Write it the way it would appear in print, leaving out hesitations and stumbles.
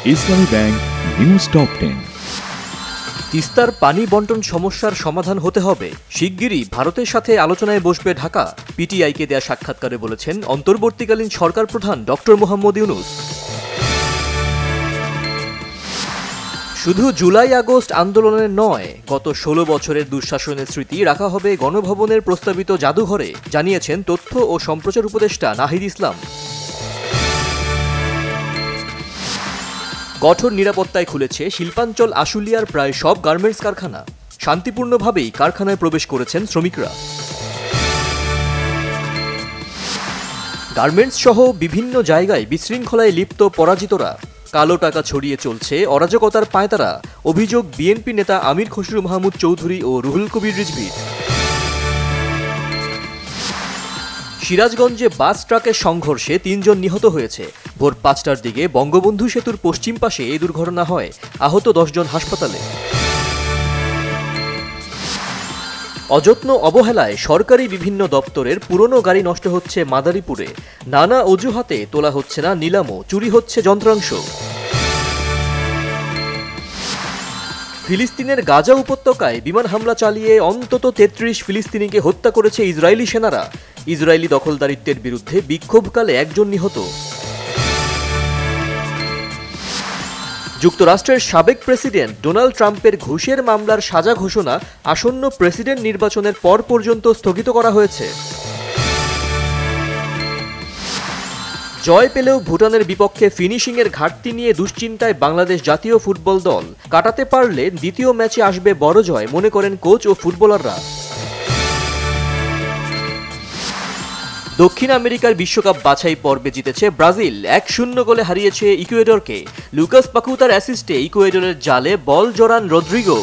ইসলামী bank news top 10। তিস্তার পানি বন্টন সমস্যার সমাধান হতে হবে, শিগগিরই ভারতের সাথে আলোচনায় বসবে ঢাকা। পিটিআইকে দেয়া সাক্ষাৎকারে বলেছেন অন্তর্বর্তীকালীন সরকার প্রধান ডক্টর মোহাম্মদ ইউনূস। শুধু জুলাই আগস্ট আন্দোলনের নয়, গত 16 বছরের দুঃশাসনের স্মৃতি রাখা হবে গণভবনের প্রস্তাবিত জাদুঘরে, জানিয়েছেন তথ্য ও সম্প্রচার উপদেষ্টা নাহিদ ইসলাম। কঠোর নিরাপত্তায় খুলেছে শিল্পাঞ্চল আশুলিয়ার প্রায় সব গার্মেন্টস কারখানা। শান্তিপূর্ণভাবেই কারখানায় প্রবেশ করেছেন শ্রমিকরা। গার্মেন্টস সহ বিভিন্ন জায়গায় বিশৃঙ্খলায় লিপ্ত পরাজিতরা, কালো টাকা ছড়িয়ে চলছে অরাজকতার পায়তারা, অভিযোগ বিএনপি নেতা আমির খসরু মাহমুদ চৌধুরী ও রুহুল কবির রিজভীর। সিরাজগঞ্জে বাস ট্রাকের সংঘর্ষে 3 জন নিহত হয়েছে। ভোর 5টার দিকে বঙ্গবন্ধু সেতুর পশ্চিম পাশে এই দুর্ঘটনা হয়, আহত 10 জন হাসপাতালে। অযত্ন অবহেলায় সরকারি বিভিন্ন দপ্তরের পুরনো গাড়ি নষ্ট হচ্ছে মাদারীপুরে। নানা অজুহাতে তোলা হচ্ছে না নিলামও, চুরি হচ্ছে যন্ত্রাংশ। ফিলিস্তিনের গাজা উপত্যকায় বিমান হামলা চালিয়ে অন্তত 33 ফিলিস্তিনিকে হত্যা করেছে ইসরায়েলি সেনারা। ইসরায়েলি দখলদারিত্বের বিরুদ্ধে বিক্ষোভকালে 1 জন নিহত। যুক্তরাষ্ট্রের সাবেক প্রেসিডেন্ট ডোনাল্ড ট্রাম্পের ঘুষের মামলার সাজা ঘোষণা আসন্ন প্রেসিডেন্ট নির্বাচনের পর পর্যন্ত স্থগিত করা হয়েছে। জয় পেলেও ভুটানের বিপক্ষে ফিনিশিংয়ের ঘাটতি নিয়ে দুশ্চিন্তায় বাংলাদেশ জাতীয় ফুটবল দল। কাটাতে পারলে দ্বিতীয় ম্যাচে আসবে বড় জয়, মনে করেন কোচ ও ফুটবলাররা। দক্ষিণ আমেরিকার বিশ্বকাপ বাছাই পর্বে জিতেছে ব্রাজিল, 1-0 গোলে হারিয়েছে ইকুয়েডরকে। লুকাস পাকুতার অ্যাসিস্টে ইকুয়েডরের জালে বল জড়ান রদ্রিগো।